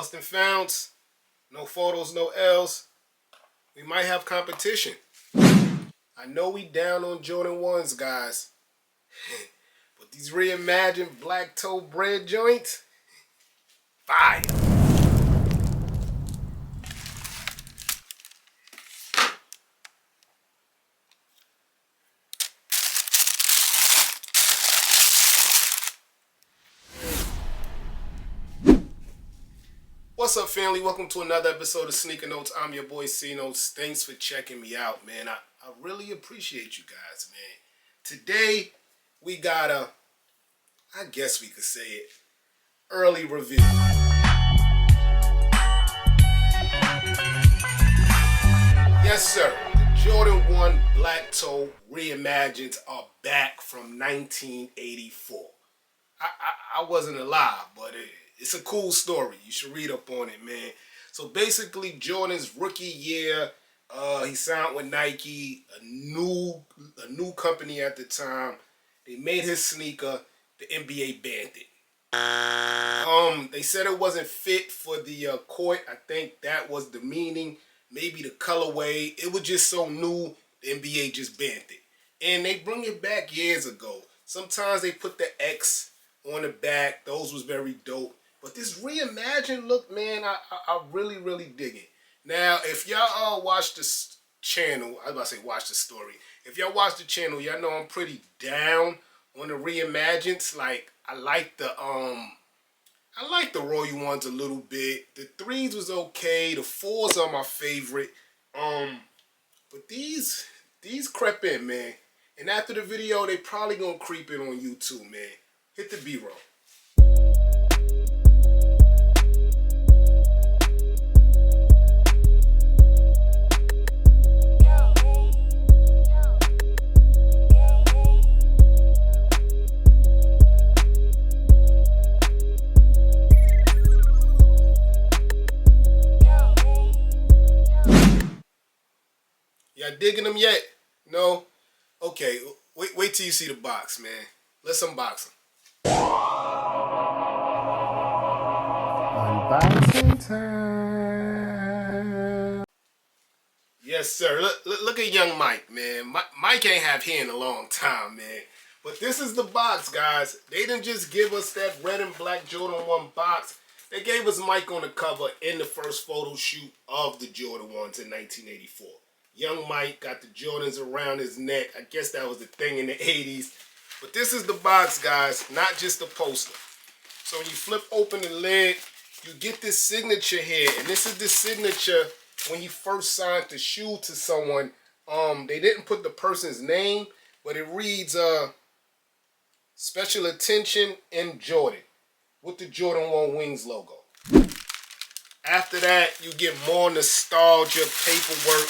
Lost and founds, no photos, no L's. We might have competition. I know we down on Jordan 1s, guys. But these reimagined black toe bread joints, fire. What's up, family? Welcome to another episode of Sneaker Notes. I'm your boy C Notes. Thanks for checking me out, man. I really appreciate you guys, man. Today, we got a, I guess we could say it, early review. Yes, sir. The Jordan 1 Black Toe Reimagined are back from 1984. I wasn't alive, but it's a cool story. You should read up on it, man. So basically, Jordan's rookie year, he signed with Nike, a new company at the time. They made his sneaker. The NBA banned it. They said it wasn't fit for the court. I think that was the meaning. Maybe the colorway. It was just so new, the NBA just banned it. And they bring it back years ago. Sometimes they put the X on the back. Those was very dope. But this reimagined look, man, I really, really dig it. Now, if y'all watch this channel, I was about to say watch the story. If y'all watch the channel, y'all know I'm pretty down on the reimagined. Like, I like the Royal ones a little bit. The 3s was okay. The 4s are my favorite. But these crept in, man. And after the video, they probably gonna creep in on YouTube, man. Hit the B-roll. Y'all digging them yet? No? Okay, wait till you see the box, man. Let's unbox them. Unboxing time. Yes, sir. Look at young Mike, man. Mike ain't have hair in a long time, man. But this is the box, guys. They didn't just give us that red and black Jordan 1 box. They gave us Mike on the cover in the first photo shoot of the Jordan 1s in 1984. Young Mike got the Jordans around his neck. I guess that was the thing in the 80s. But this is the box, guys, not just the poster. So when you flip open the lid, you get this signature here. And this is the signature when you first signed the shoe to someone. They didn't put the person's name, but it reads Special Attention in Jordan with the Jordan 1 Wings logo. After that, you get more nostalgia, paperwork.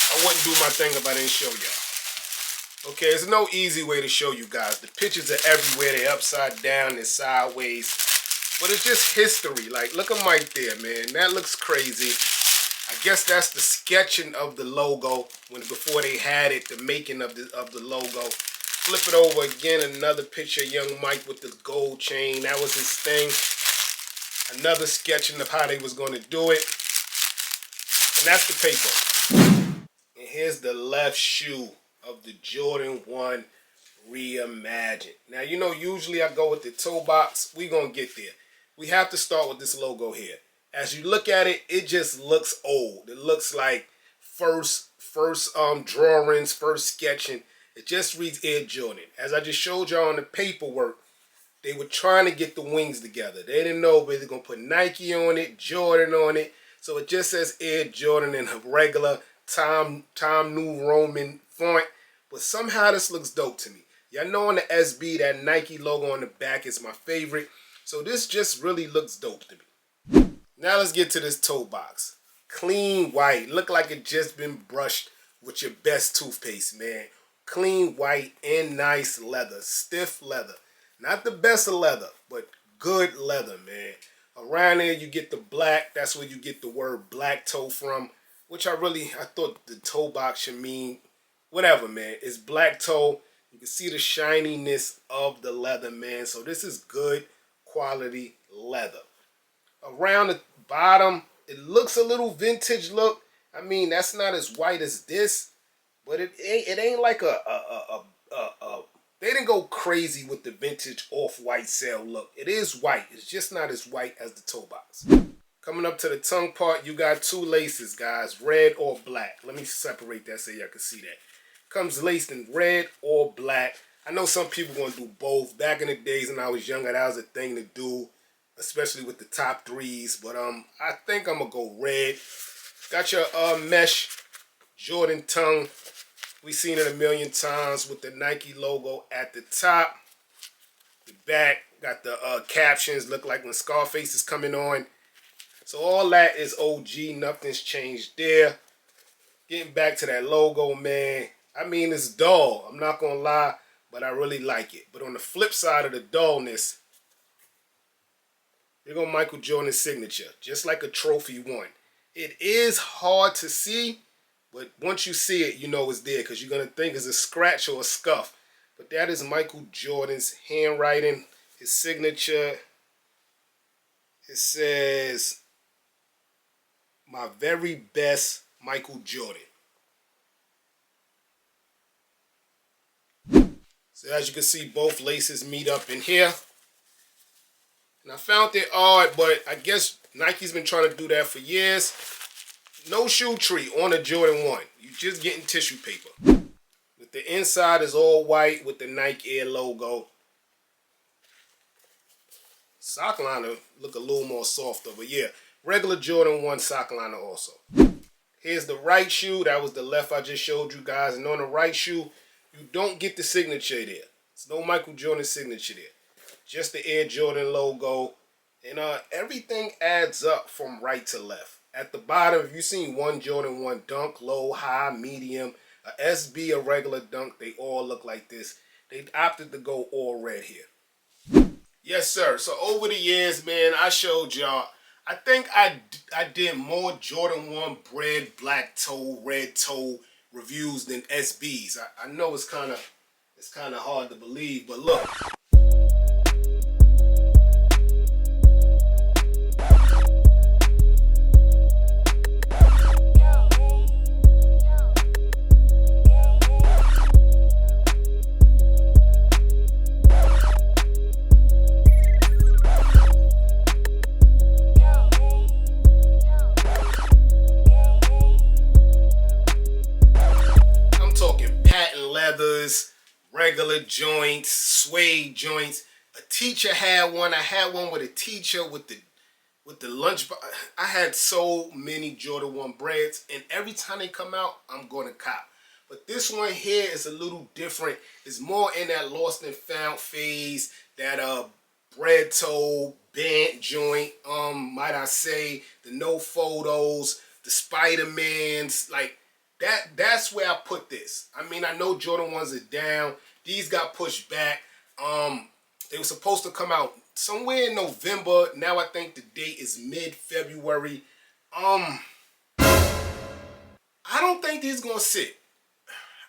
I wouldn't do my thing if I didn't show y'all. Okay, there's no easy way to show you guys. The pictures are everywhere. They're upside down, they're sideways. But it's just history. Like, look at Mike there, man. That looks crazy. I guess that's the sketching of the logo before they had it, the making of the logo. Flip it over again, another picture of young Mike with the gold chain. That was his thing. Another sketching of how they was going to do it. And that's the paper. And here's the left shoe of the Jordan 1 Reimagined. Now, you know, usually I go with the toe box. We're going to get there. We have to start with this logo here. As you look at it, it just looks old. It looks like first drawings, first sketching. It just reads Air Jordan. As I just showed y'all on the paperwork, they were trying to get the wings together. They didn't know whether they're going to put Nike on it, Jordan on it. So it just says Air Jordan in a regular Time New Roman font. But somehow this looks dope to me. Y'all know on the SB, that Nike logo on the back is my favorite. So this just really looks dope to me. Now let's get to this toe box. Clean white. Look like it just been brushed with your best toothpaste, man. Clean white and nice leather. Stiff leather. Not the best of leather, but good leather, man. Around there you get the black. That's where you get the word black toe from. Which I thought the toe box should mean whatever, man. It's black toe. You can see the shininess of the leather, man. So this is good quality leather. Around the bottom, it looks a little vintage look. I mean, that's not as white as this, but it ain't like they didn't go crazy with the vintage off-white sail look. It is white. It's just not as white as the toe box. Coming up to the tongue part, you got two laces, guys, red or black. Let me separate that so y'all can see that. Comes laced in red or black. I know some people gonna do both. Back in the days when I was younger, that was a thing to do, especially with the top threes. But I think I'm gonna go red. Got your mesh Jordan tongue. We seen it a million times with the Nike logo at the top. The back got the captions, look like when Scarface is coming on. So all that is OG, nothing's changed there. Getting back to that logo, man. I mean, it's dull, I'm not gonna lie, but I really like it. But on the flip side of the dullness, here go Michael Jordan's signature, just like a trophy one. It is hard to see, but once you see it, you know it's there because you're going to think it's a scratch or a scuff. But that is Michael Jordan's handwriting, his signature. It says, "My very best, Michael Jordan." So as you can see, both laces meet up in here. And I found it odd, but I guess Nike's been trying to do that for years. No shoe tree on a Jordan 1. You're just getting tissue paper. But the inside is all white with the Nike Air logo. Sock liner look a little more softer, but yeah, regular Jordan 1 sock liner also. Here's the right shoe. That was the left I just showed you guys. And on the right shoe, you don't get the signature there. There's no Michael Jordan signature there. Just the Air Jordan logo. And everything adds up from right to left. At the bottom, if you've seen one Jordan 1 dunk, low, high, medium, a SB, a regular dunk, they all look like this. They opted to go all red here. Yes, sir. So over the years, man, I showed y'all. I think I did more Jordan 1 bread, black toe, red toe reviews than SBs. I know it's kind of hard to believe, but look. Regular joints, suede joints. A teacher had one. I had one with a teacher with the lunch. I had so many Jordan 1 breads, and every time they come out, I'm going to cop. But this one here is a little different. It's more in that lost and found phase, that bread toe, bent joint, might I say, the no photos, the Spider-Mans, like that's where I put this. I mean, I know Jordan 1s are down. These got pushed back. They were supposed to come out somewhere in November. Now I think the date is mid-February. I don't think these gonna sit.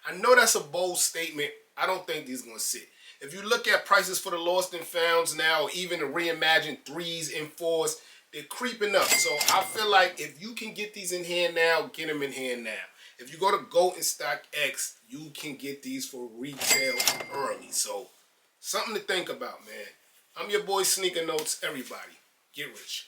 I know that's a bold statement. I don't think these gonna sit. If you look at prices for the lost and founds now, or even the reimagined 3s and 4s, they're creeping up. So I feel like if you can get these in here now, get them in here now. If you go to Goat and Stock X, you can get these for retail early. So something to think about, man. I'm your boy Sneaker Notes. Everybody, get rich.